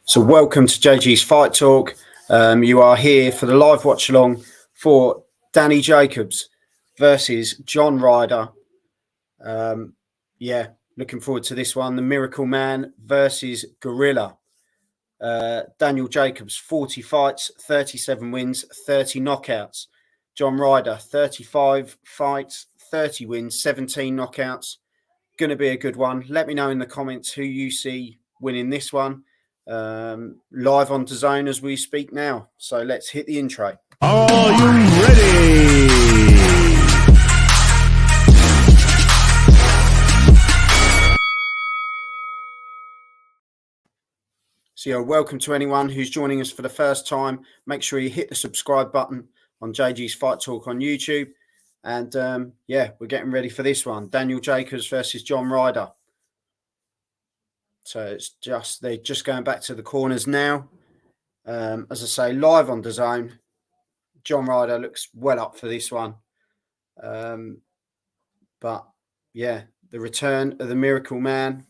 So welcome to JG's Fight Talk. You are here for the live watch along for Danny Jacobs versus John Ryder. Looking forward to this one. The Miracle Man versus Gorilla. Daniel Jacobs, 40 fights, 37 wins, 30 knockouts. John Ryder, 35 fights, 30 wins, 17 knockouts. Going to be a good one. Let me know in the comments who you see winning this one. Live on Dazn as we speak now. So let's hit the intro. Are you ready? So welcome to anyone who's joining us for the first time. Make sure you hit the subscribe button on JG's Fight Talk on YouTube. And we're getting ready for this one. Daniel Jacobs versus John Ryder. So they're just going back to the corners now. As I say, live on Dazn. John Ryder looks well up for this one. The return of the Miracle Man,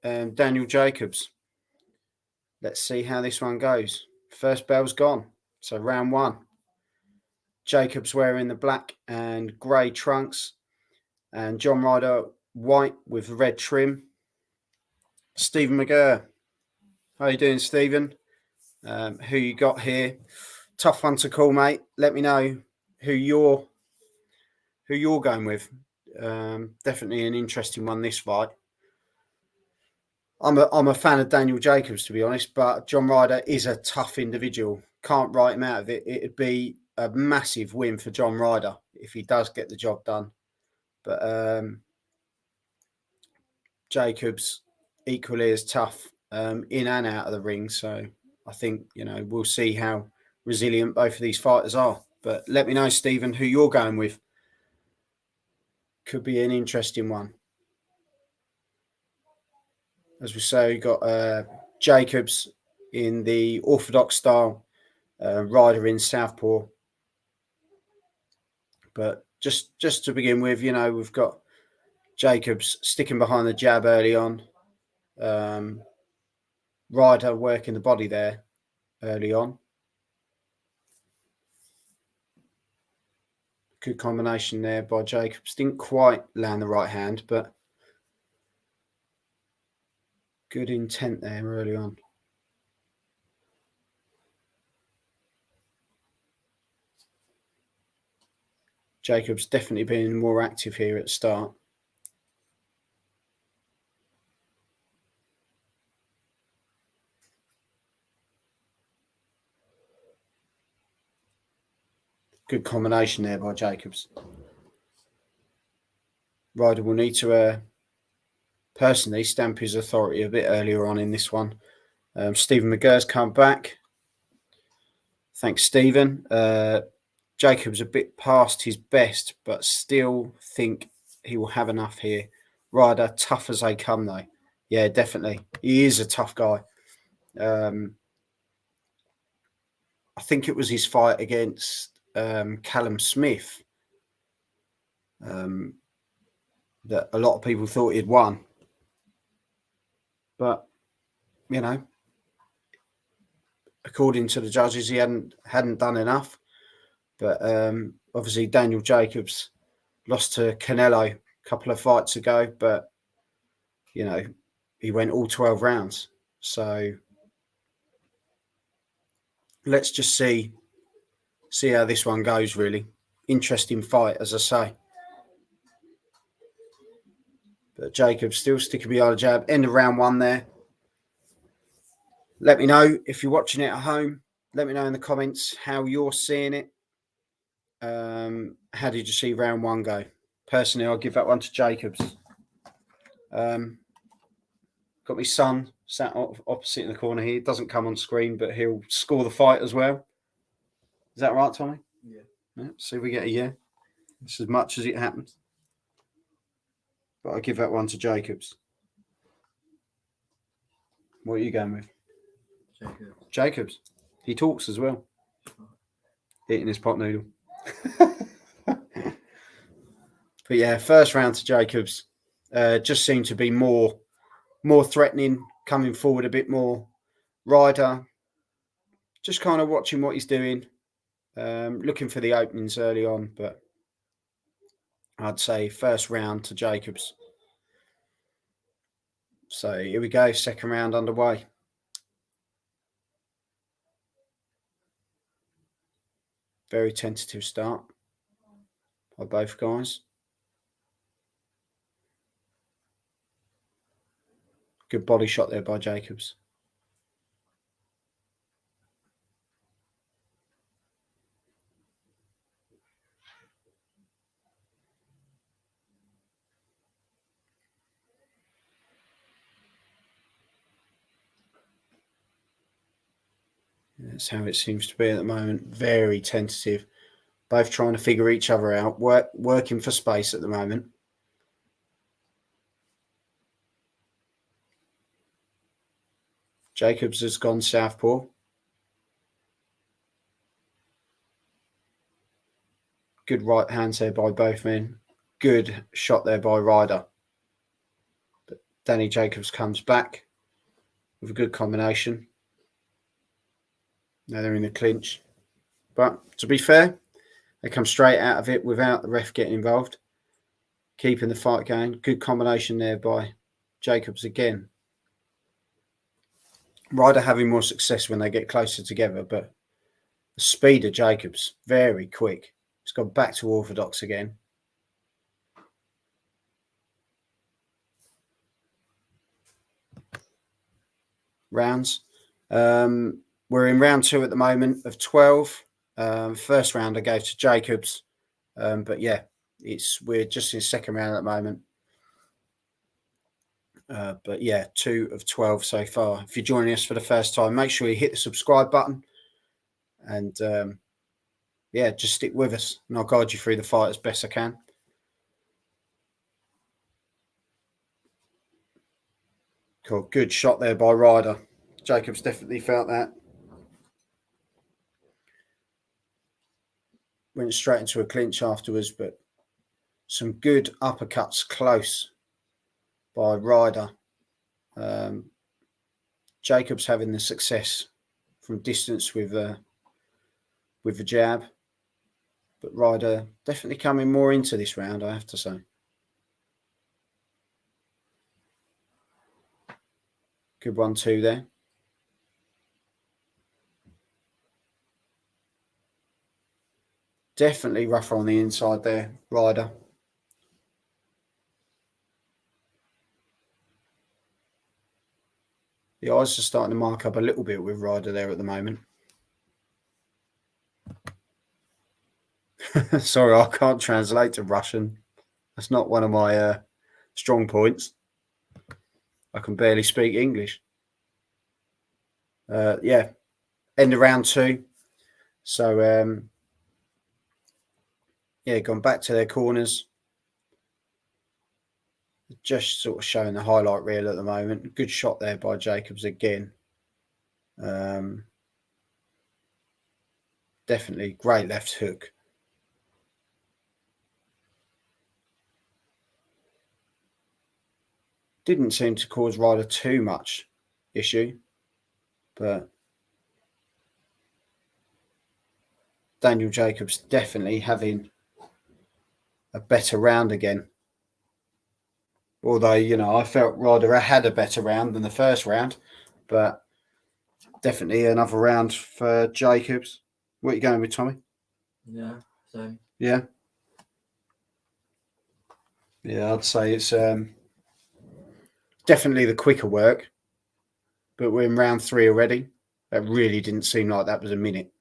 Daniel Jacobs. Let's see how this one goes. First bell's gone. So round one. Jacobs wearing the black and grey trunks. And John Ryder white with red trim. Stephen McGurr. How you doing, Stephen? Who you got here? Tough one to call, mate. Let me know who you're going with. Definitely an interesting one, this fight. I'm a fan of Daniel Jacobs, to be honest, but John Ryder is a tough individual. Can't write him out of it. It'd be a massive win for John Ryder if he does get the job done. But Jacobs equally as tough in and out of the ring. So I think, we'll see how resilient both of these fighters are. But let me know, Stephen, who you're going with. Could be an interesting one. As we say, we've got Jacobs in the orthodox style, Ryder in southpaw. But just to begin with, we've got Jacobs sticking behind the jab early on. Ryder working the body there early on. Good combination there by Jacobs. Didn't quite land the right hand, but good intent there early on. Jacobs definitely being more active here at the start. Good combination there by Jacobs. Ryder will need to personally stamp his authority a bit earlier on in this one. Stephen McGurr's come back. Thanks, Stephen. Jacobs a bit past his best, but still think he will have enough here. Ryder, tough as they come, though. Yeah, definitely. He is a tough guy. I think it was his fight against Callum Smith that a lot of people thought he'd won. But, according to the judges, he hadn't done enough. But obviously Daniel Jacobs lost to Canelo a couple of fights ago, but, he went all 12 rounds. So let's just see how this one goes, really. Interesting fight, as I say. But Jacobs still sticking behind the jab. End of round one there. Let me know if you're watching it at home. Let me know in the comments how you're seeing it. How did you see round one go? Personally, I'll give that one to Jacobs. Got my son sat opposite in the corner here. It doesn't come on screen, but he'll score the fight as well. Is that right, Tommy? Yeah. See if we get a yeah. It's as much as it happens. But I'll give that one to Jacobs. What are you going with? Jacobs. He talks as well. Eating his pot noodle. But yeah, first round to Jacobs. Just seemed to be more threatening, coming forward a bit more. Ryder, just kind of watching what he's doing, looking for the openings early on, but I'd say first round to Jacobs. So here we go, second round underway. Very tentative start by both guys. Good body shot there by Jacobs. That's how it seems to be at the moment. Very tentative. Both trying to figure each other out. Working for space at the moment. Jacobs has gone southpaw. Good right hands there by both men. Good shot there by Ryder. But Danny Jacobs comes back with a good combination. Now they're in the clinch. But to be fair, they come straight out of it without the ref getting involved. Keeping the fight going. Good combination there by Jacobs again. Ryder having more success when they get closer together, but the speed of Jacobs, very quick. He's gone back to orthodox again. Rounds. We're in round 2 at the moment of 12. First round I gave to Jacobs. But yeah, we're just in second round at the moment. But yeah, 2 of 12 so far. If you're joining us for the first time, make sure you hit the subscribe button. And yeah, just stick with us and I'll guide you through the fight as best I can. Cool. Good shot there by Ryder. Jacobs definitely felt that. Went straight into a clinch afterwards, but some good uppercuts close by Ryder. Jacobs having the success from distance with the jab, but Ryder definitely coming more into this round, I have to say. Good 1-2 there. Definitely rougher on the inside there, Ryder. The eyes are starting to mark up a little bit with Ryder there at the moment. Sorry, I can't translate to Russian. That's not one of my strong points. I can barely speak English. Yeah, end of round 2. So, yeah, gone back to their corners. Just sort of showing the highlight reel at the moment. Good shot there by Jacobs again. Definitely great left hook. Didn't seem to cause Ryder too much issue, but Daniel Jacobs definitely having a better round again. Although, you know, I felt Ryder had a better round than the first round, but definitely another round for Jacobs. What are you going with, Tommy? Yeah, same. Yeah. Yeah, I'd say it's definitely the quicker work, but we're in round 3 already. That really didn't seem like that was a minute.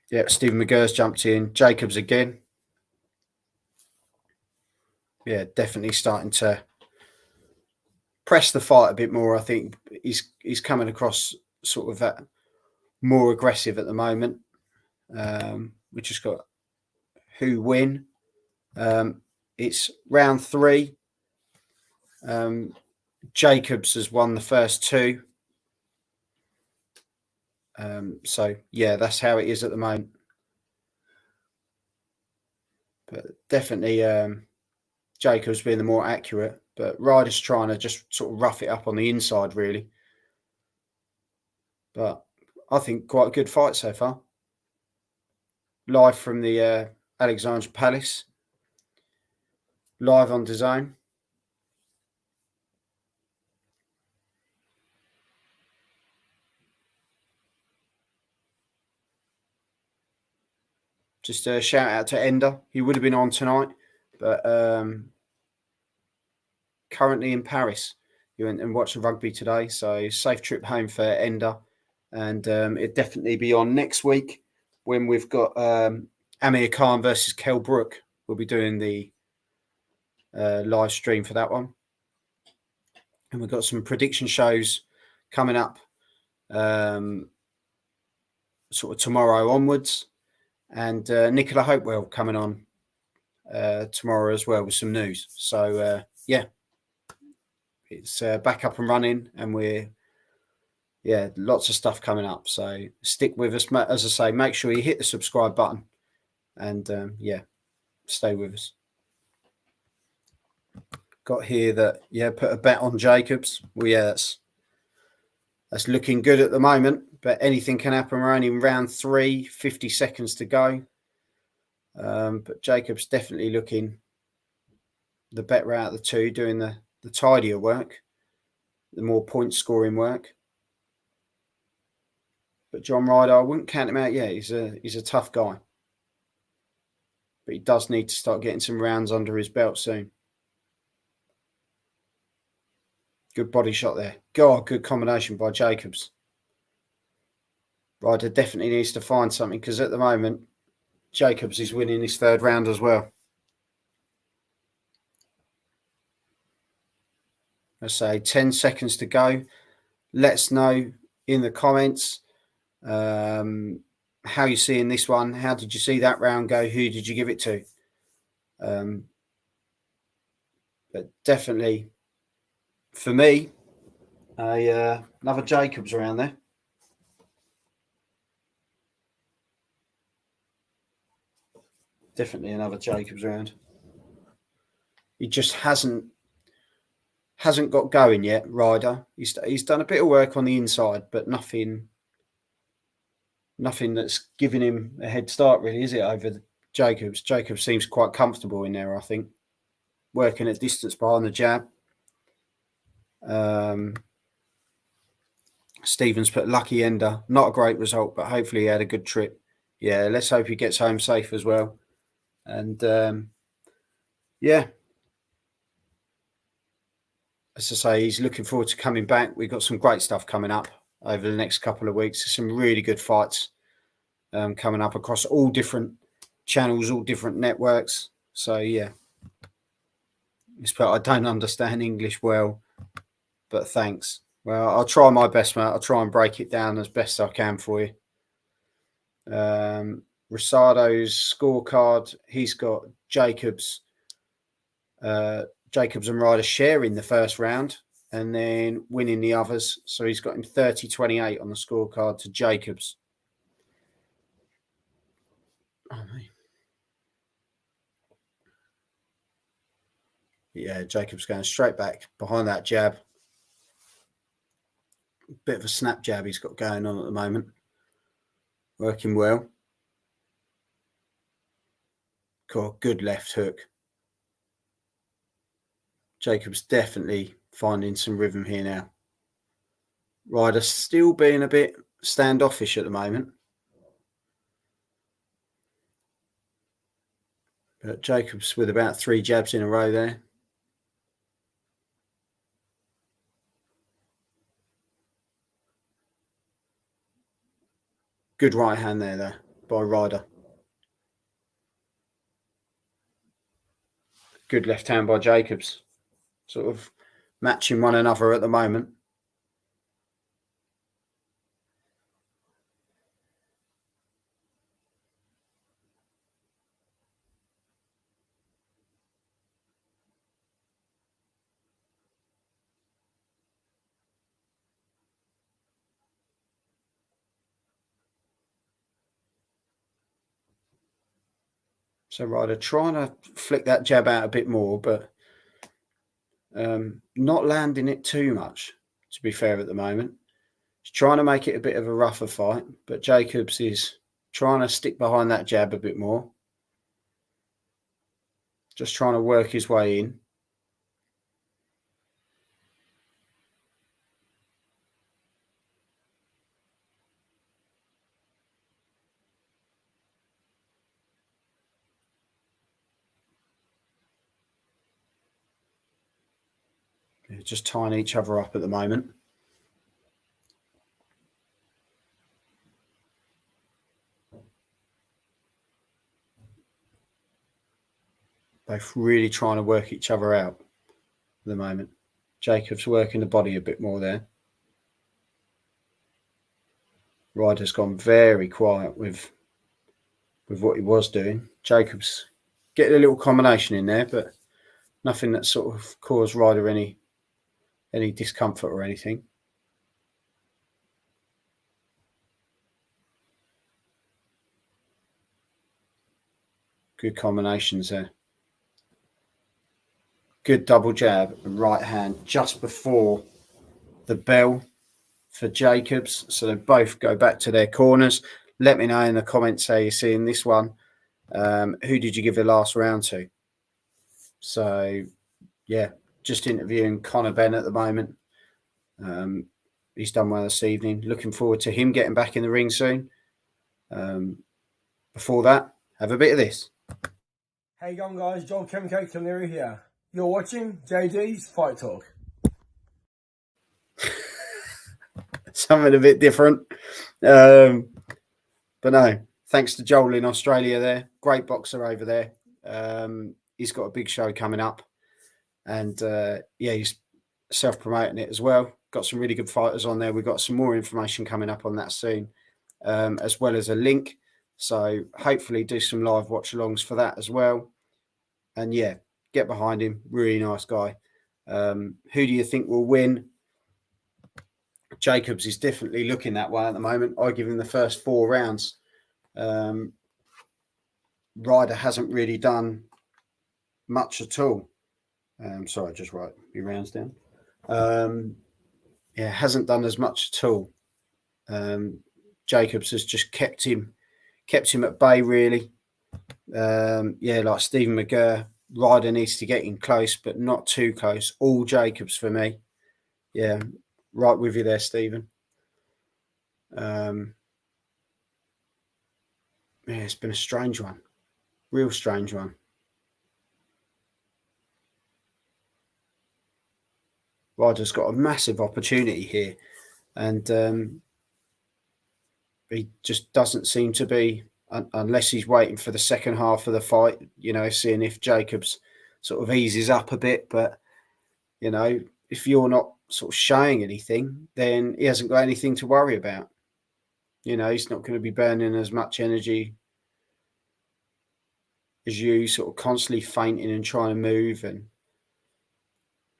Yeah, Stephen McGurr's jumped in. Jacobs again. Yeah, definitely starting to press the fight a bit more. I think he's coming across sort of that more aggressive at the moment. We just got who win. It's round 3. Jacobs has won the first 2. So yeah, that's how it is at the moment. But definitely Jacobs being the more accurate, but Ryder's trying to just sort of rough it up on the inside, really. But I think quite a good fight so far. Live from the Alexandra Palace. Live on Dazn. Just a shout out to Ender. He would have been on tonight, but currently in Paris. He went and watched the rugby today, so safe trip home for Ender. And it'll definitely be on next week when we've got Amir Khan versus Kell Brook. We'll be doing the live stream for that one. And we've got some prediction shows coming up sort of tomorrow onwards. And Nicola Hopewell coming on tomorrow as well with some news. So, yeah, it's back up and running, and lots of stuff coming up. So stick with us. As I say, make sure you hit the subscribe button and, stay with us. Got here that, put a bet on Jacobs. Well, yeah, that's looking good at the moment, but anything can happen. We're only in round 3, 50 seconds to go. But Jacobs definitely looking the better out of the two, doing the tidier work, the more point scoring work. But John Ryder, I wouldn't count him out yet. He's a tough guy. But he does need to start getting some rounds under his belt soon. Good body shot there. God, good combination by Jacobs. Ryder definitely needs to find something, because at the moment, Jacobs is winning his third round as well. I say 10 seconds to go. Let us know in the comments how you're seeing this one. How did you see that round go? Who did you give it to? But definitely, for me, another Jacobs around there. Definitely another Jacobs round. He just hasn't got going yet, Ryder. He's done a bit of work on the inside, but nothing that's giving him a head start, really, is it, over Jacobs? Jacobs seems quite comfortable in there, I think, working at distance behind the jab. Stevens put lucky Ender. Not a great result, but hopefully he had a good trip. Yeah, let's hope he gets home safe as well. And as I say, he's looking forward to coming back. We've got some great stuff coming up over the next couple of weeks. Some really good fights coming up across all different channels, all different networks. So, yeah. I don't understand English well, but thanks. Well, I'll try my best, mate. I'll try and break it down as best I can for you. Rosado's scorecard, he's got Jacobs and Ryder sharing the first round and then winning the others. So he's got him 30-28 on the scorecard to Jacobs. Yeah, Jacobs going straight back behind that jab. Bit of a snap jab he's got going on at the moment. Working well. Cool, good left hook. Jacobs definitely finding some rhythm here now. Ryder still being a bit standoffish at the moment. But Jacobs with about 3 jabs in a row there. Good right hand there by Ryder. Good left hand by Jacobs. Sort of matching one another at the moment. So Ryder trying to flick that jab out a bit more, but Not landing it too much, to be fair, at the moment. He's trying to make it a bit of a rougher fight, but Jacobs is trying to stick behind that jab a bit more. Just trying to work his way in. They're just tying each other up at the moment. Both really trying to work each other out at the moment. Jacobs working the body a bit more there. Ryder's gone very quiet with what he was doing. Jacobs getting a little combination in there, but nothing that sort of caused Ryder any discomfort or anything. Good combinations there. Good double jab and right hand just before the bell for Jacobs. So they both go back to their corners. Let me know in the comments how you're seeing this one. Who did you give the last round to? So, yeah, just interviewing Conor Benn at the moment. He's done well this evening. Looking forward to him getting back in the ring soon. Before that, have a bit of this. How you going, guys? Joel Chemical Canary here. You're watching JD's Fight Talk. Something a bit different. But no, thanks to Joel in Australia there. Great boxer over there. He's got a big show coming up. And yeah, he's self-promoting it as well. Got some really good fighters on there. We've got some more information coming up on that soon, as well as a link. So hopefully do some live watch-alongs for that as well. And yeah, get behind him. Really nice guy. Who do you think will win? Jacobs is definitely looking that way at the moment. I give him the first 4 rounds. Ryder hasn't really done much at all. Sorry, just write your rounds down. Yeah, hasn't done as much at all. Jacobs has just kept him at bay, really. Yeah, like Stephen McGurr, Ryder needs to get in close, but not too close. All Jacobs for me. Yeah, right with you there, Stephen. Yeah, it's been a strange one. Real strange one. Ryder's got a massive opportunity here, and he just doesn't seem to be, unless he's waiting for the second half of the fight, you know, seeing if Jacobs sort of eases up a bit. But, you know, if you're not sort of showing anything, then he hasn't got anything to worry about. You know, he's not going to be burning as much energy as you, sort of constantly fainting and trying to move. And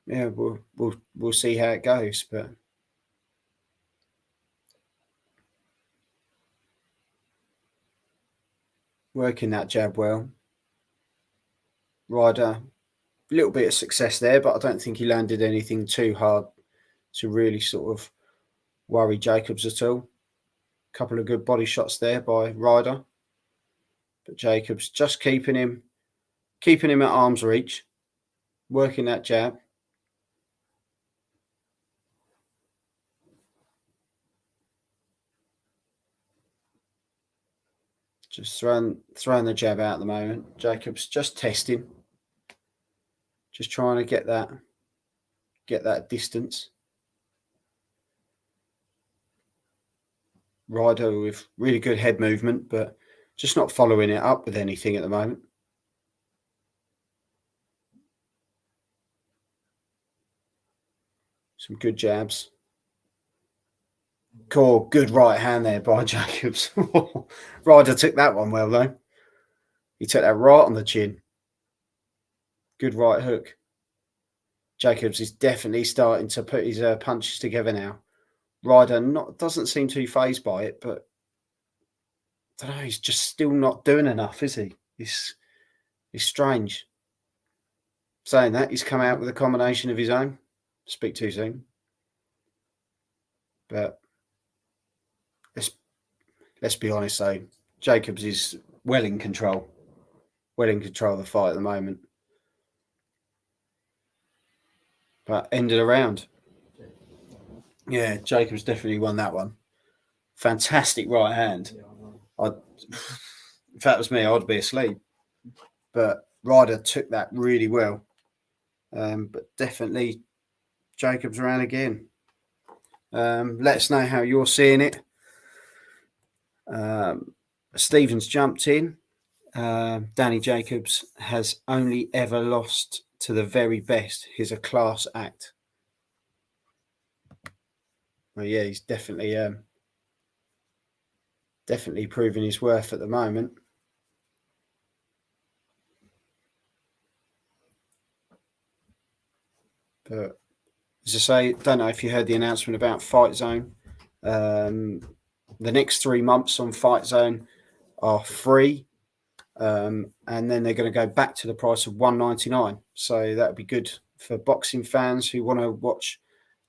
yeah, we'll see how it goes. But working that jab well. Ryder, a little bit of success there, but I don't think he landed anything too hard to really sort of worry Jacobs at all. A couple of good body shots there by Ryder, but Jacobs just keeping him at arm's reach, working that jab. Just throwing the jab out at the moment. Jacobs just testing, just trying to get that distance. Ryder with really good head movement, but just not following it up with anything at the moment. Some good jabs. Cool, good right hand there by Jacobs. Ryder took that one well, though. He took that right on the chin. Good right hook. Jacobs is definitely starting to put his punches together now. Ryder doesn't seem too fazed by it, but I don't know, he's just still not doing enough, is he? It's strange. Saying that, he's come out with a combination of his own. Speak too soon. But let's be honest, though. Jacobs is well in control. Well in control of the fight at the moment. But ended a round. Yeah, Jacobs definitely won that one. Fantastic right hand. If that was me, I'd be asleep. But Ryder took that really well. But definitely Jacobs around again. Let us know how you're seeing it. Stevens jumped in. Danny Jacobs has only ever lost to the very best. He's a class act. Well, yeah, he's definitely proving his worth at the moment. But as I say, don't know if you heard the announcement about Fight Zone. The next 3 months on Fight Zone are free. And then they're going to go back to the price of $1.99. So that would be good for boxing fans who want to watch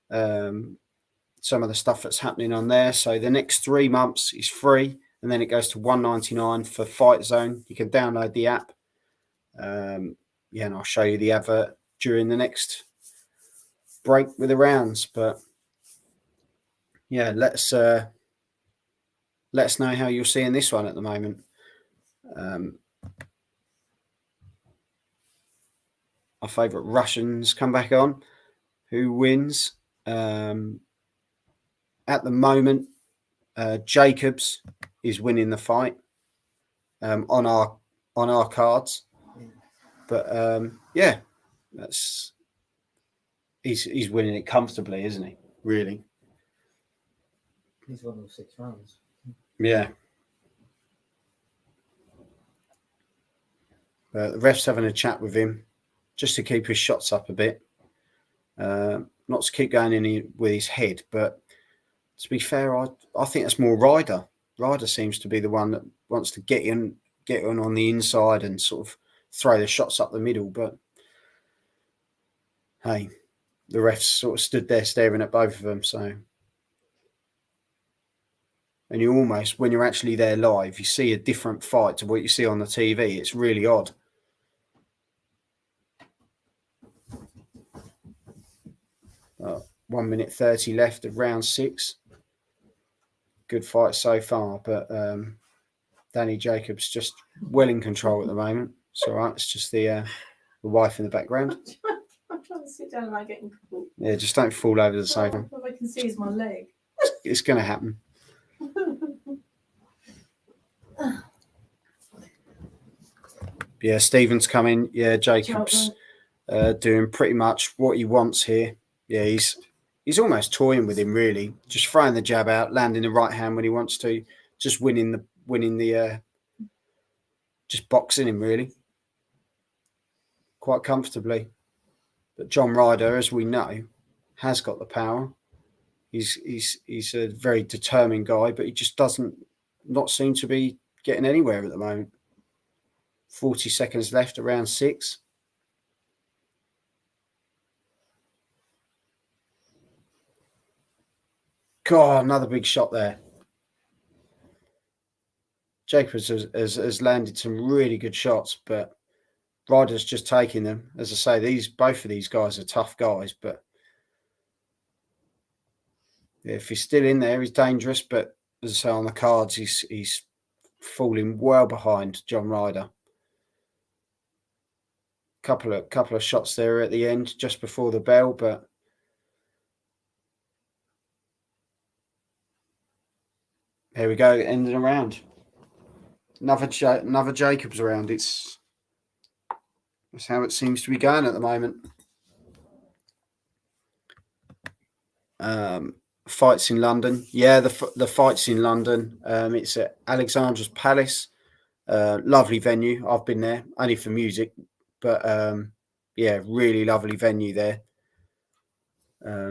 some of the stuff that's happening on there. So the next 3 months is free, and then it goes to $1.99 for Fight Zone. You can download the app. And I'll show you the advert during the next break with the rounds. But yeah, let us know how you're seeing this one at the moment. Our favourite Russians come back on. Who wins? At the moment, Jacobs is winning the fight on our cards. But he's winning it comfortably, isn't he? Really. He's won all 6 rounds. Yeah. The ref's having a chat with him just to keep his shots up a bit. Not to keep going in with his head, but to be fair, I think that's more Ryder. Ryder seems to be the one that wants to get in on the inside and sort of throw the shots up the middle. But hey, the refs sort of stood there staring at both of them. So, and you almost, when you're actually there live, you see a different fight to what you see on the TV. It's really odd. Oh, 1 minute 30 left of round 6. Good fight so far, but Danny Jacobs just well in control at the moment. It's all right. It's just the wife in the background. I'm trying to sit down and I'm getting caught. Yeah, just don't fall over the sofa. All I can see is my leg. It's going to happen. Yeah, Stevens coming. Yeah, Jacobs doing pretty much what he wants here. Yeah, he's almost toying with him, really. Just throwing the jab out, landing the right hand when he wants to, just winning the just boxing him, really, quite comfortably. But John Ryder, as we know, has got the power. He's a very determined guy, but he just doesn't not seem to be getting anywhere at the moment. 40 seconds left, around 6. God, another big shot there. Jacobs has landed some really good shots, but Ryder's just taking them. As I say, both of these guys are tough guys, but if he's still in there, he's dangerous. But as I say, on the cards, he's falling well behind John Ryder. Couple of shots there at the end, just before the bell, but here we go, ending a round. Another Jacobs round. That's how it seems to be going at the moment. Fights in London. Yeah, the fights in London. It's at Alexandra's Palace. Lovely venue. I've been there only for music, but really lovely venue there.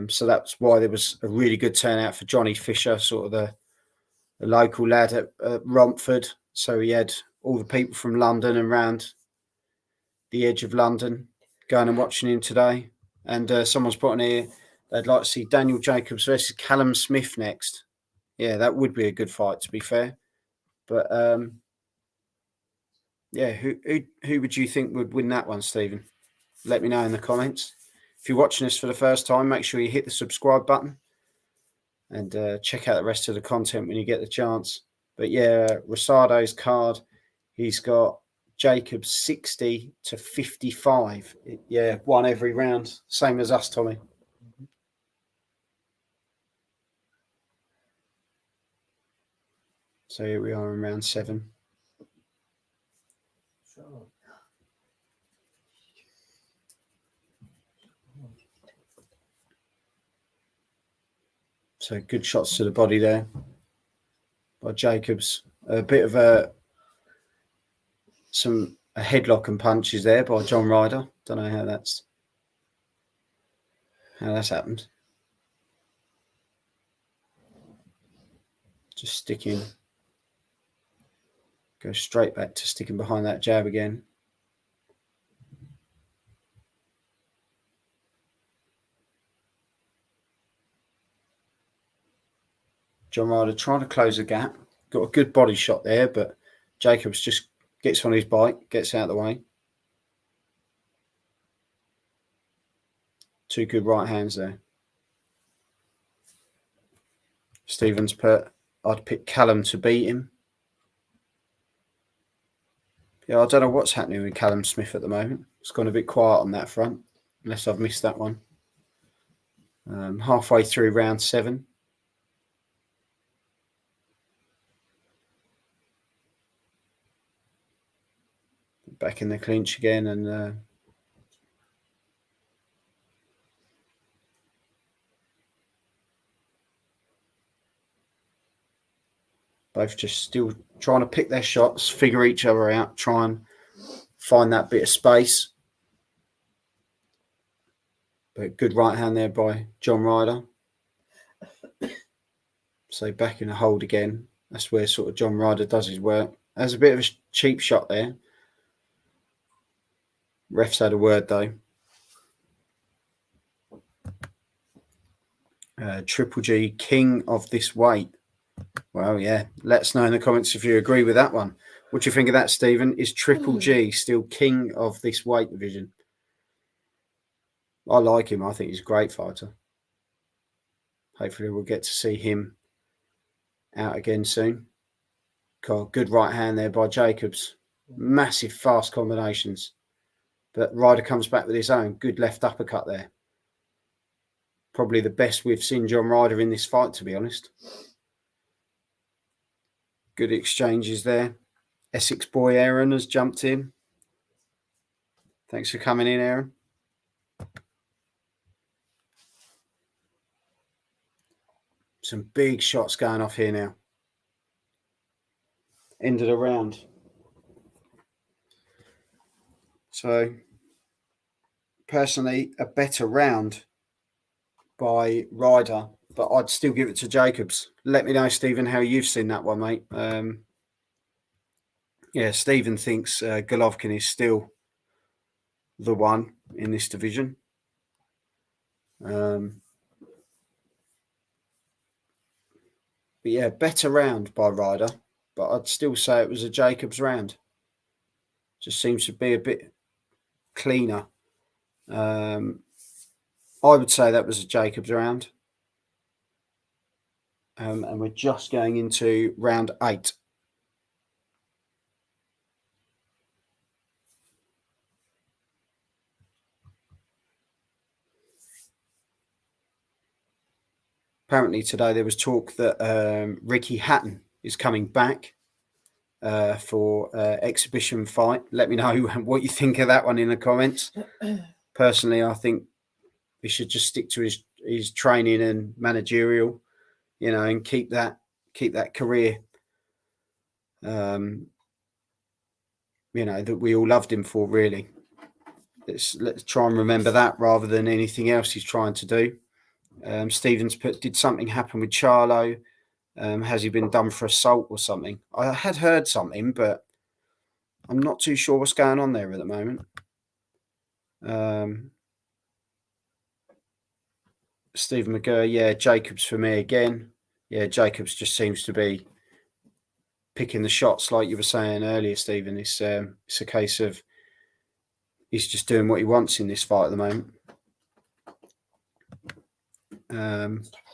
So that's why there was a really good turnout for Johnny Fisher, sort of the local lad at Romford. So he had all the people from London and round the edge of London going and watching him today. And someone's put on here, they'd like to see Daniel Jacobs versus Callum Smith next. Yeah, that would be a good fight, to be fair. But yeah, who would you think would win that one, Stephen? Let me know in the comments. If you're watching this for the first time, make sure you hit the subscribe button and check out the rest of the content when you get the chance. But yeah, Rosado's card, he's got Jacobs 60 to 55. Yeah, won every round. Same as us, Tommy. So here we are in round 7. Sure. So good shots to the body there by Jacobs. A bit of a headlock and punches there by John Ryder. Don't know how that's happened. Just sticking. Go straight back to sticking behind that jab again. John Ryder trying to close the gap. Got a good body shot there, but Jacobs just gets on his bike, gets out of the way. 2 good right hands there. Stevens put, I'd pick Callum to beat him. Yeah, I don't know what's happening with Callum Smith at the moment. It's gone a bit quiet on that front, unless I've missed that one. Halfway through round 7. Back in the clinch again, and both just still trying to pick their shots, figure each other out, try and find that bit of space. But good right hand there by John Ryder. So back in a hold again. That's where sort of John Ryder does his work. There's a bit of a cheap shot there. Refs had a word though. Triple G, king of this weight. Well, yeah. Let us know in the comments if you agree with that one. What do you think of that, Stephen? Is Triple G still king of this weight division? I like him. I think he's a great fighter. Hopefully we'll get to see him out again soon. God, good right hand there by Jacobs. Massive fast combinations. But Ryder comes back with his own. Good left uppercut there. Probably the best we've seen John Ryder in this fight, to be honest. Good exchanges there. Essex boy Aaron has jumped in. Thanks for coming in, Aaron. Some big shots going off here now. End of the round. So, personally, a better round by Ryder, but I'd still give it to Jacobs. Let me know, Stephen, how you've seen that one, mate. Yeah, Stephen thinks Golovkin is still the one in this division. But yeah, better round by Ryder, but I'd still say it was a Jacobs round. Just seems to be a bit cleaner. I would say that was a Jacobs round. And we're just going into round 8. Apparently today there was talk that Ricky Hatton is coming back for exhibition fight. Let me know what you think of that one in the comments. Personally, I think he should just stick to his training and managerial, you know, and keep that career, you know, that we all loved him for, really. Let's try and remember that rather than anything else he's trying to do. Stevens put, did something happen with Charlo? Has he been done for assault or something? I had heard something, but I'm not too sure what's going on there at the moment. Stephen McGurr, yeah, Jacobs for me again. Yeah, Jacobs just seems to be picking the shots like you were saying earlier, Stephen. It's a case of he's just doing what he wants in this fight at the moment.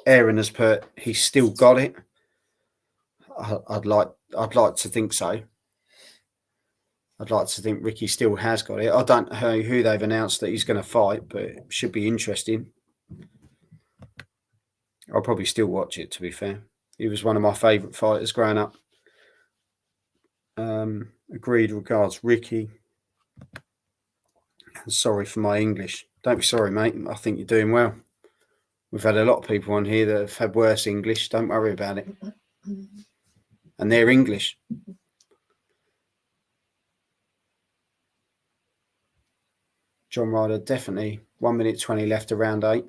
Aaron has put he's still got it. I'd like to think so. I'd like to think Ricky still has got it. I don't know who they've announced that he's going to fight, but it should be interesting. I'll probably still watch it, to be fair. He was one of my favourite fighters growing up. Agreed regards, Ricky. Sorry for my English. Don't be sorry, mate. I think you're doing well. We've had a lot of people on here that have had worse English. Don't worry about it. And they're English. John Ryder, definitely. 1 minute 20 left of round 8.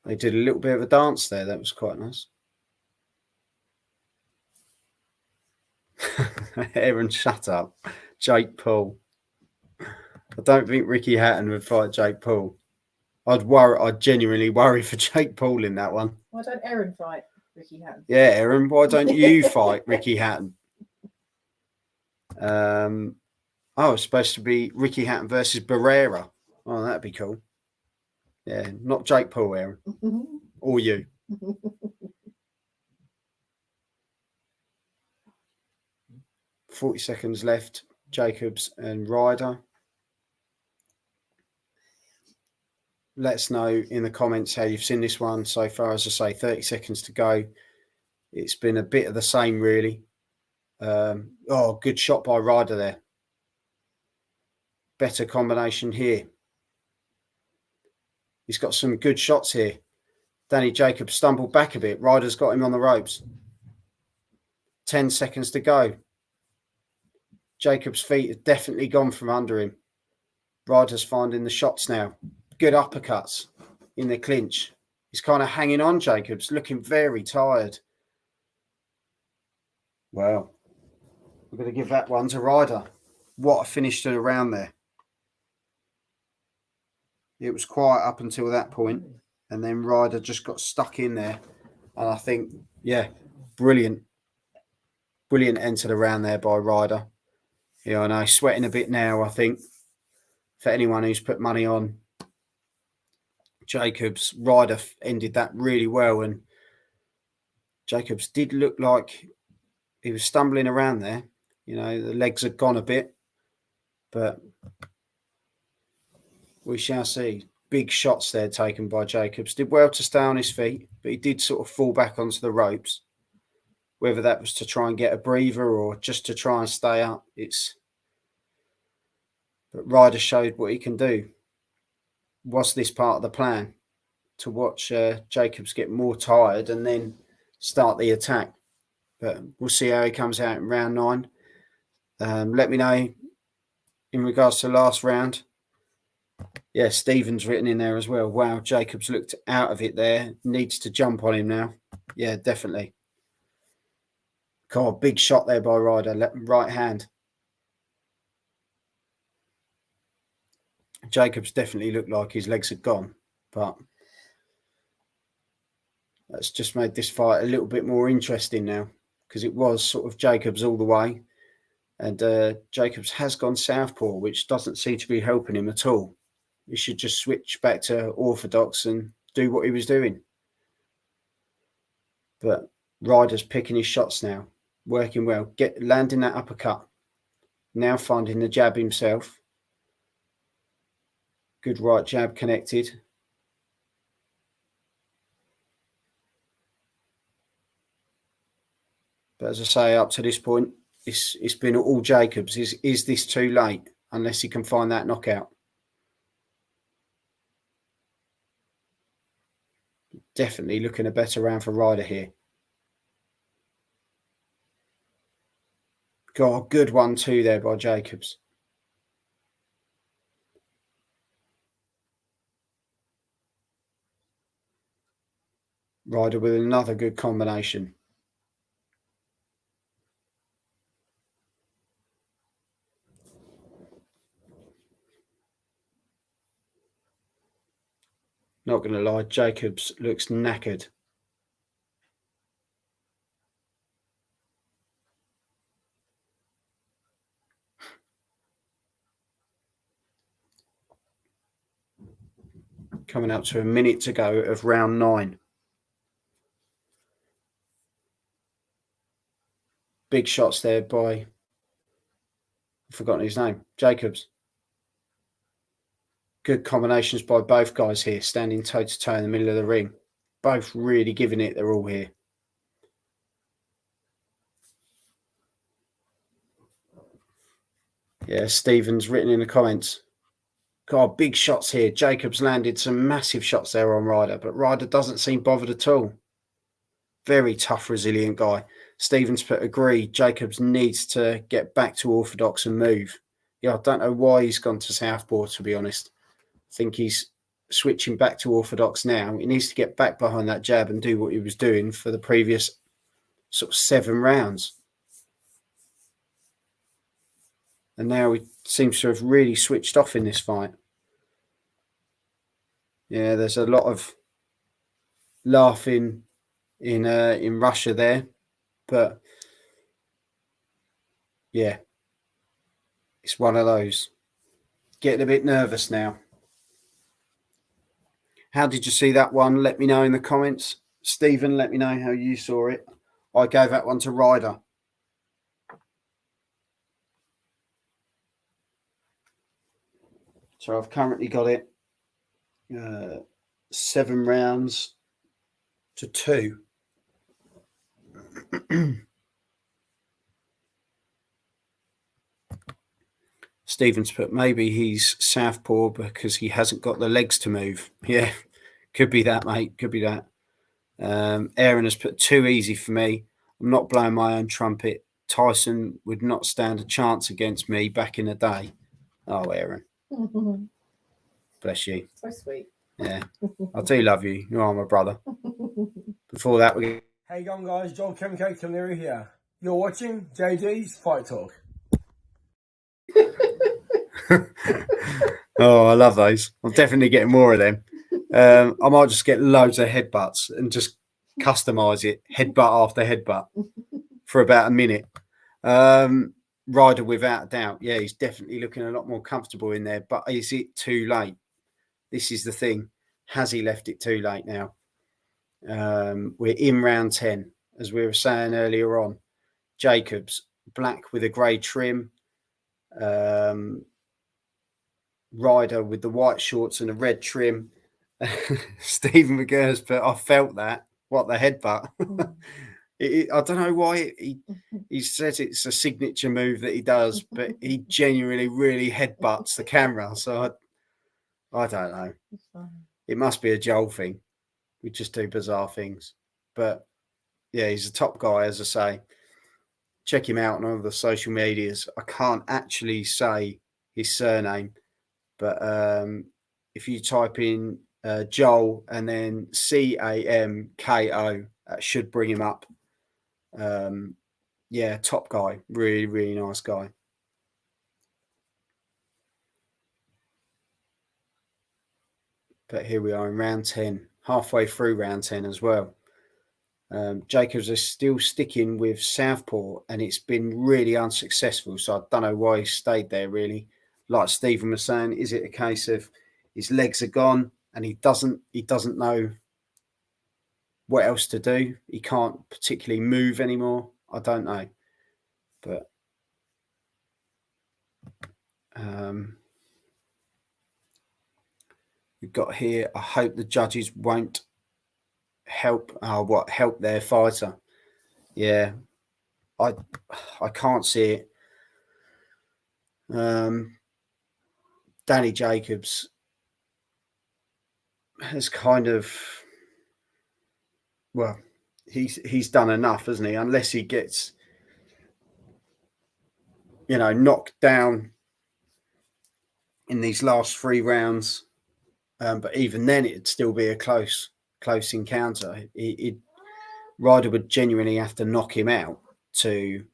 They did a little bit of a dance there. That was quite nice. Aaron, shut up. Jake Paul. I don't think Ricky Hatton would fight Jake Paul. I'd genuinely worry for Jake Paul in that one. Why don't Aaron fight Ricky Hatton? Yeah, Aaron, why don't you fight Ricky Hatton? It's supposed to be Ricky Hatton versus Barrera. Oh, that'd be cool. Yeah, not Jake Paul, Aaron. Or you. $40 seconds left. Jacobs and Ryder. Let us know in the comments how you've seen this one so far. As I say, 30 seconds to go. It's been a bit of the same, really. Good shot by Ryder there. Better combination here. He's got some good shots here. Danny Jacobs stumbled back a bit. Ryder's got him on the ropes. 10 seconds to go. Jacobs' feet have definitely gone from under him. Ryder's finding the shots now. Good uppercuts in the clinch. He's kind of hanging on, Jacobs, looking very tired. Well, we're going to give that one to Ryder. What a finish to the round there. It was quiet up until that point, and then Ryder just got stuck in there. And I think, yeah, brilliant. Brilliant end to the round there by Ryder. Yeah, I know, sweating a bit now, I think. For anyone who's put money on Jacobs, Ryder ended that really well. And Jacobs did look like he was stumbling around there. You know, the legs had gone a bit. But we shall see. Big shots there taken by Jacobs. Did well to stay on his feet, but he did sort of fall back onto the ropes. Whether that was to try and get a breather or just to try and stay up, but Ryder showed what he can do. Was this part of the plan? To watch Jacobs get more tired and then start the attack. But we'll see how he comes out in round 9. Let me know in regards to last round. Yeah, Stephen's written in there as well. Wow, Jacobs looked out of it there. Needs to jump on him now. Yeah, definitely. God, big shot there by Ryder. Right hand. Jacobs definitely looked like his legs had gone. But that's just made this fight a little bit more interesting now. Because it was sort of Jacobs all the way. And Jacobs has gone southpaw, which doesn't seem to be helping him at all. He should just switch back to orthodox and do what he was doing. But Ryder's picking his shots now. Working well. Landing that uppercut. Now finding the jab himself. Good right jab connected. But as I say, up to this point, it's been all Jacobs. Is this too late? Unless he can find that knockout. Definitely looking a better round for Ryder here. God, good 1-2 there by Jacobs. Ryder with another good combination. not going to lie, Jacobs looks knackered. Coming up to a minute to go of round 9. Big shots there by, I've forgotten his name, Jacobs. Good combinations by both guys here, standing toe-to-toe in the middle of the ring. Both really giving it their all here. Yeah, Stephen's written in the comments. God, big shots here. Jacobs landed some massive shots there on Ryder, but Ryder doesn't seem bothered at all. Very tough, resilient guy. Stephen's put agree. Jacobs needs to get back to orthodox and move. Yeah, I don't know why he's gone to southpaw, to be honest. I think he's switching back to orthodox now. He needs to get back behind that jab and do what he was doing for the previous sort of 7 rounds. And now he seems to have really switched off in this fight. Yeah, there's a lot of laughing in Russia there, but yeah, it's one of those. Getting a bit nervous now. How did you see that one? Let me know in the comments. Stephen, let me know how you saw it. I gave that one to Ryder. So I've currently got it 7 rounds to 2. Stephen's put maybe he's southpaw because he hasn't got the legs to move. Yeah, could be that, mate. Could be that. Aaron has put too easy for me. I'm not blowing my own trumpet. Tyson would not stand a chance against me back in the day. Oh, Aaron. Bless you. So sweet. Yeah, I do love you. You are my brother. Before that, we. Hey, young guys, Joel Chemical Cleary here. You're watching JD's Fight Talk. Oh, I love those. I'm definitely getting more of them. I might just get loads of headbutts and just customize it, headbutt after headbutt, for about a minute. Ryder, without a doubt, yeah, he's definitely looking a lot more comfortable in there. But is it too late? This is the thing. Has he left it too late now? We're in round 10, as we were saying earlier on. Jacobs, black with a grey trim. Ryder with the white shorts and a red trim. Stephen McGurr's put, I felt that. What, the headbutt? I don't know why he says it's a signature move that he does, but he genuinely really headbutts the camera. So I don't know. It must be a Joel thing. We just do bizarre things. But yeah, he's a top guy, as I say. Check him out on all the social medias. I can't actually say his surname, but if you type in Joel and then CAMKO, that should bring him up. Yeah, top guy. Really, really nice guy. But here we are in round 10, halfway through round 10 as well. Jacobs is still sticking with southpaw, and it's been really unsuccessful. So I don't know why he stayed there, really. Like Stephen was saying, is it a case of his legs are gone and he doesn't know what else to do? He can't particularly move anymore. I don't know. But we've got here, I hope the judges won't help their fighter. Yeah, I can't see it. Danny Jacobs has kind of, well, he's done enough, hasn't he? Unless he gets, knocked down in these last 3 rounds. But even then, it'd still be a close encounter. Ryder would genuinely have to knock him out to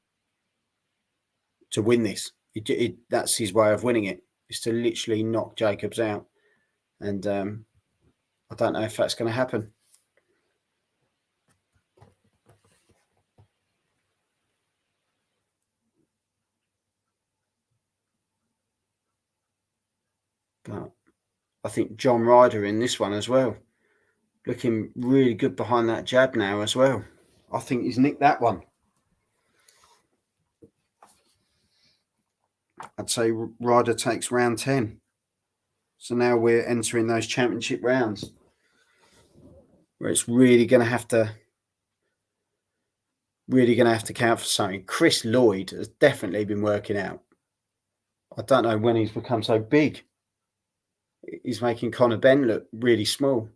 win this. That's his way of winning it, is to literally knock Jacobs out. And I don't know if that's going to happen. But I think John Ryder in this one as well. Looking really good behind that jab now as well. I think he's nicked that one. I'd say Ryder takes round 10. So now we're entering those championship rounds where it's really going to have to count for something. Chris Lloyd has definitely been working out. I don't know when he's become so big. He's making Conor Benn look really small.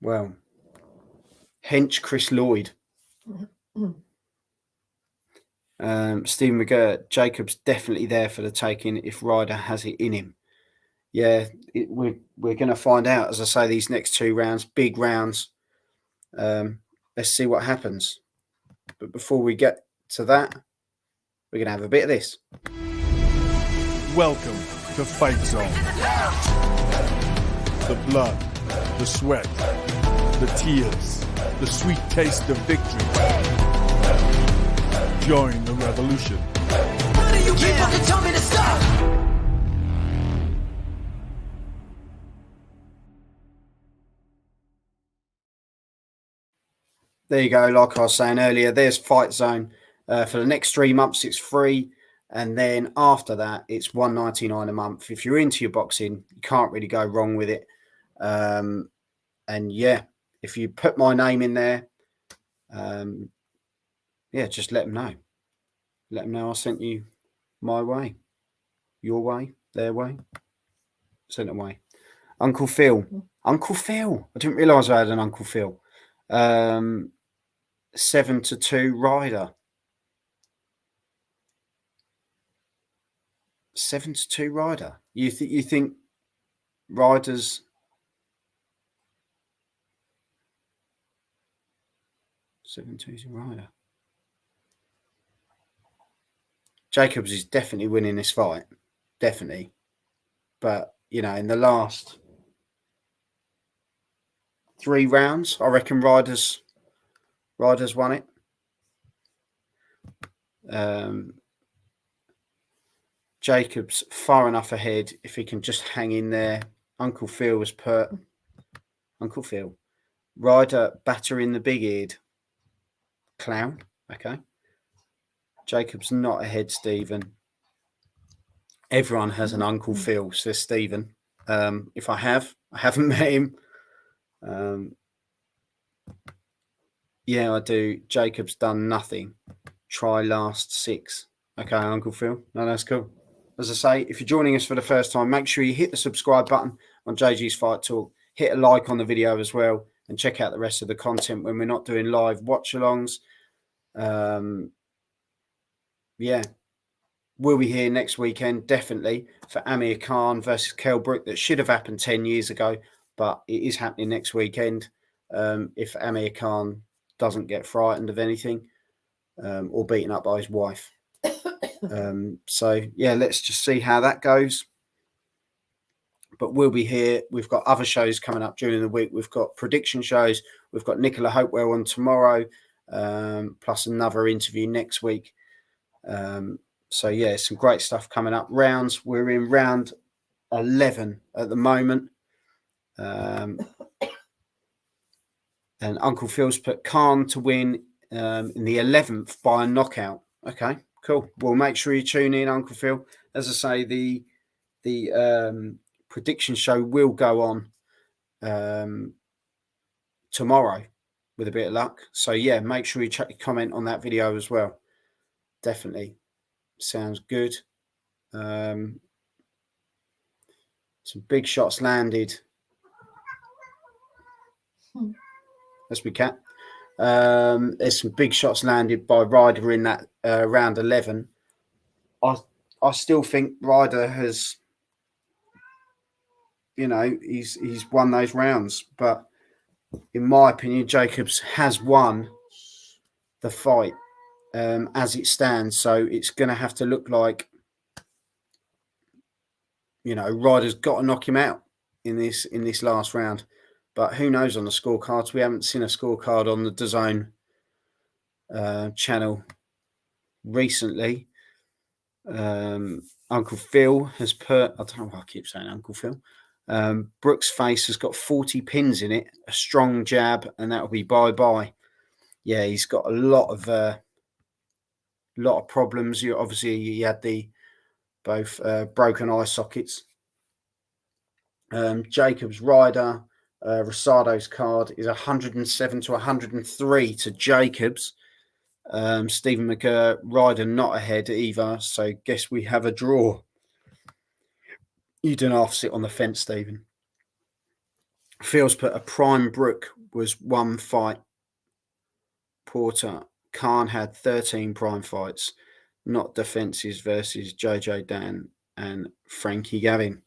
Well, hench Chris Lloyd. Stephen McGirt, Jacob's definitely there for the taking if Ryder has it in him. Yeah, we're going to find out, as I say, these next 2 rounds, big rounds. Let's see what happens. But before we get to that, we're going to have a bit of this. Welcome to Fight Zone. The blood, the sweat, the tears, the sweet taste of victory. Join the revolution. Why do you keep fucking telling me to stop? There you go. Like I was saying earlier, there's Fight Zone. For the next 3 months, it's free. And then after that, it's $1.99 a month. If you're into your boxing, you can't really go wrong with it. And yeah, if you put my name in there, yeah, just let them know. Let them know I sent you my way, your way, their way. Sent them away. Uncle Phil. Uncle Phil. I didn't realise I had an Uncle Phil. 7-2 Ryder. 7-2 Ryder. You think Ryder's 7-2 Ryder? Jacobs is definitely winning this fight. Definitely. But, you know, in the last 3 rounds, I reckon Ryder's won it. Jacobs far enough ahead if he can just hang in there. Uncle Phil was put. Uncle Phil. Ryder battering the big-eared clown. Okay. Jacobs not ahead, Stephen. Everyone has an Uncle Phil, says Stephen. If I haven't met him. Yeah, I do. Jacobs done nothing. Try last 6. Okay, Uncle Phil. No, that's cool. As I say, if you're joining us for the first time, make sure you hit the subscribe button on JG's Fight Talk. Hit a like on the video as well. And check out the rest of the content when we're not doing live watch-alongs. Yeah. We'll be here next weekend, definitely, for Amir Khan versus Kell Brook. That should have happened 10 years ago, but it is happening next weekend. If Amir Khan doesn't get frightened of anything or beaten up by his wife. So, yeah, let's just see how that goes. But we'll be here. We've got other shows coming up during the week. We've got prediction shows. We've got Nicola Hopewell on tomorrow, plus another interview next week. So, yeah, some great stuff coming up. Rounds. We're in round 11 at the moment. And Uncle Phil's put Khan to win in the 11th by a knockout. Okay, cool. Well, make sure you tune in, Uncle Phil. As I say, the prediction show will go on tomorrow with a bit of luck. So, yeah, make sure you check your comment on that video as well. Definitely. Sounds good. Some big shots landed. That's me, cat. There's some big shots landed by Ryder in that round 11. I still think Ryder has, you know, he's won those rounds. But in my opinion, Jacobs has won the fight as it stands. So it's going to have to look like, you know, Ryder's got to knock him out. in this last round. But who knows on the scorecards? We haven't seen a scorecard on the Dazn channel recently. Uncle Phil has put, I don't know why I keep saying Uncle Phil. Brooks' face has got 40 pins in it, a strong jab, and that'll be bye-bye. Yeah, he's got a lot of problems. Obviously he had both broken eye sockets. Jacobs Ryder, Rosado's card is 107 to 103 to Jacobs. Stephen McGurr, Ryder not ahead either, so guess we have a draw. You don't half sit on the fence, Stephen. Phil's put a prime Brook was 1 fight. Porter Khan had 13 prime fights, not defences versus JJ Dan and Frankie Gavin.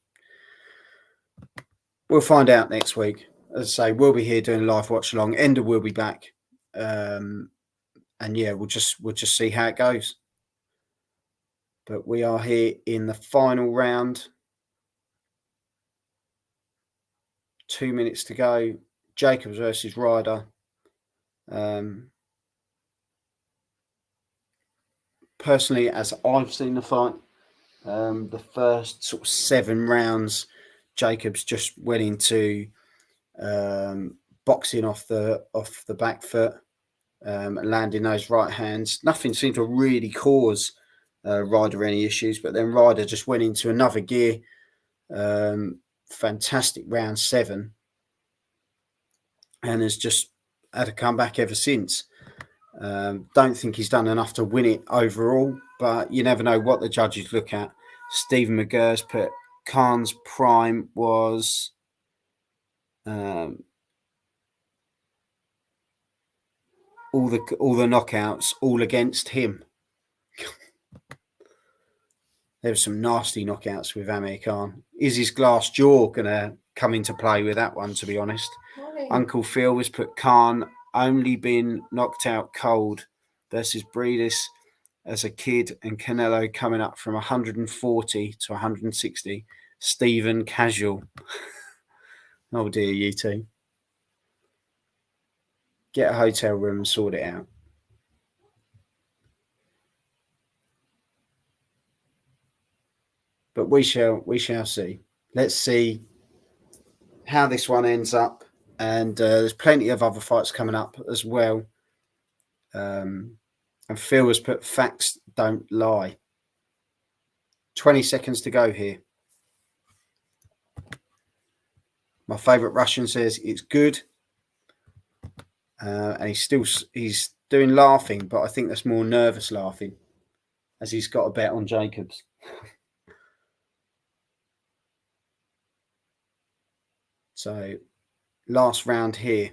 We'll find out next week. As I say, we'll be here doing a live watch along. Ender will be back, and yeah, we'll just see how it goes. But we are here in the final round. 2 minutes to go. Jacobs versus Ryder. Personally, as I've seen the fight, the first sort of 7 rounds, Jacobs just went into boxing off the back foot, landing those right hands. Nothing seemed to really cause Ryder any issues, but then Ryder just went into another gear. Fantastic round 7, and has just had a comeback ever since. Don't think he's done enough to win it overall, but you never know what the judges look at. Stephen McGurr's put Khan's prime was all the knockouts all against him. There were some nasty knockouts with Amir Khan. Is his glass jaw going to come into play with that one, to be honest? Morning. Uncle Phil has put Khan only been knocked out cold versus Breedis as a kid, and Canelo coming up from 140 to 160. Stephen casual. Oh dear, you two. Get a hotel room and sort it out. But we shall see. Let's see how this one ends up. And there's plenty of other fights coming up as well. And Phil has put facts don't lie. 20 seconds to go here. My favourite Russian says it's good. And he's doing laughing, but I think that's more nervous laughing, as he's got a bet on Jacobs. So, last round here.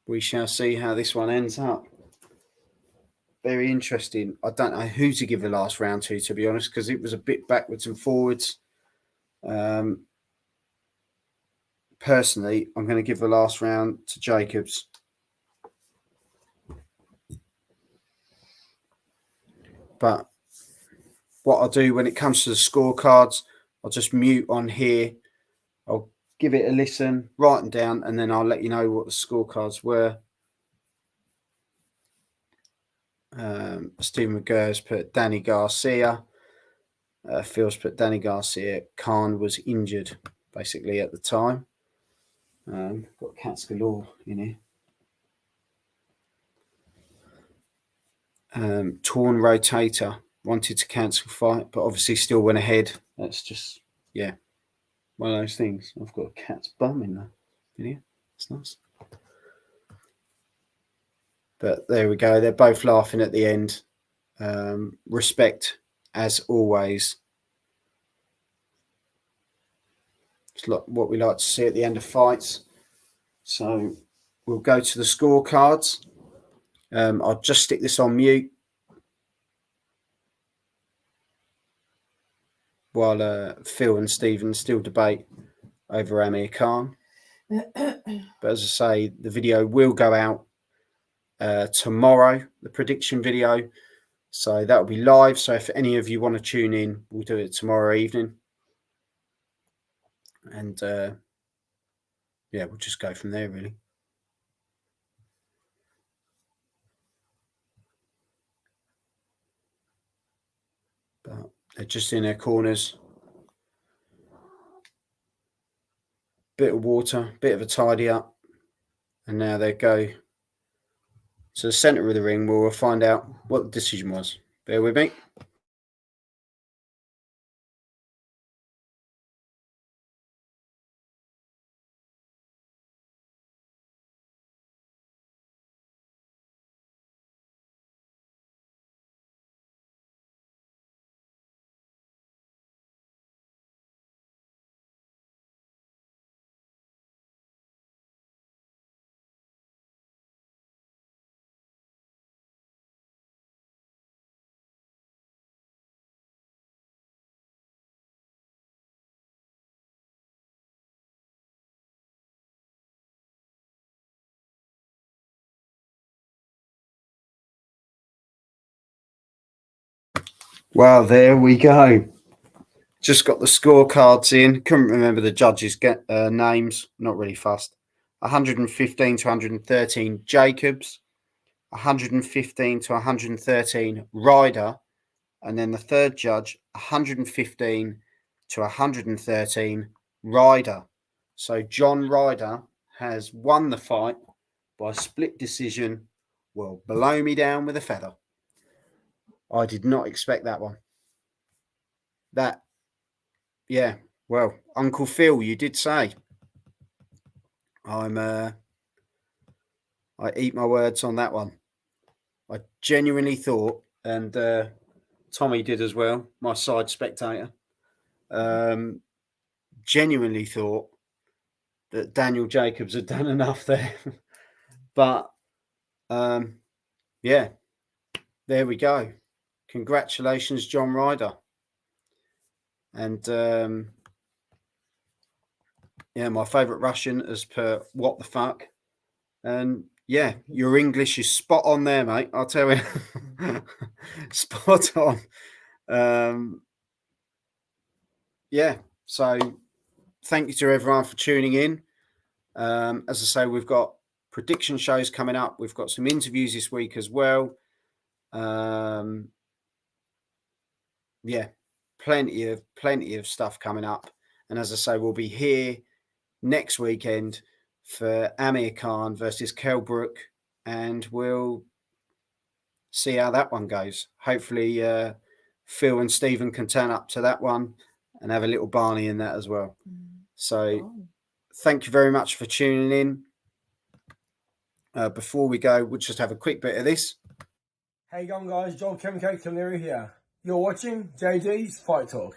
We shall see how this one ends up. Very interesting. I don't know who to give the last round to be honest, because it was a bit backwards and forwards. Personally, I'm going to give the last round to Jacobs. But what I'll do when it comes to the scorecards, I'll just mute on here. I'll give it a listen, write them down, and then I'll let you know what the scorecards were. Stephen McGurr's put Danny Garcia. Phil's put Danny Garcia. Khan was injured, basically, at the time. Got cats galore in here. Torn rotator. Wanted to cancel fight, but obviously still went ahead. That's just, yeah, one of those things. I've got a cat's bum in there. Yeah, it's nice. But there we go. They're both laughing at the end. Respect, as always. It's what we like to see at the end of fights. So we'll go to the scorecards. I'll just stick this on mute while Phil and Stephen still debate over Amir Khan. But as I say, the video will go out tomorrow, the prediction video. So that will be live. So if any of you want to tune in, we'll do it tomorrow evening. And yeah, we'll just go from there, really. But they're just in their corners. Bit of water, bit of a tidy up. And now they go to the centre of the ring where we'll find out what the decision was. Bear with me. Well, there we go. Just got the scorecards in. Couldn't remember the judges' names. Not really fussed. 115 to 113 Jacobs. 115 to 113 Ryder. And then the third judge, 115 to 113 Ryder. So John Ryder has won the fight by split decision. Well, below me down with a feather. I did not expect that one. That, yeah, well, Uncle Phil, you did say. I eat my words on that one. I genuinely thought, and Tommy did as well, my side spectator, genuinely thought that Daniel Jacobs had done enough there. But, yeah, there we go. Congratulations, John Ryder. And, yeah, my favourite Russian as per what the fuck. And, yeah, your English is spot on there, mate. I'll tell you. Spot on. Yeah, so thank you to everyone for tuning in. As I say, we've got prediction shows coming up. We've got some interviews this week as well. Yeah, plenty of stuff coming up. And as I say, we'll be here next weekend for Amir Khan versus Kell Brook, and we'll see how that one goes. Hopefully, Phil and Stephen can turn up to that one and have a little Barney in that as well. So thank you very much for tuning in. Before we go, we'll just have a quick bit of this. Hey going guys, Joel Kevin Camilleri here. You're watching JD's Fight Talk.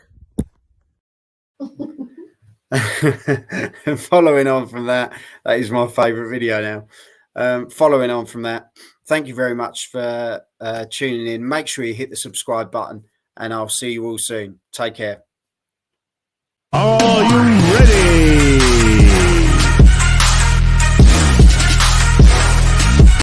Following on from that is my favourite video now. Following on from that, thank you very much for tuning in. Make sure you hit the subscribe button, and I'll see you all soon. Take care. Are you ready?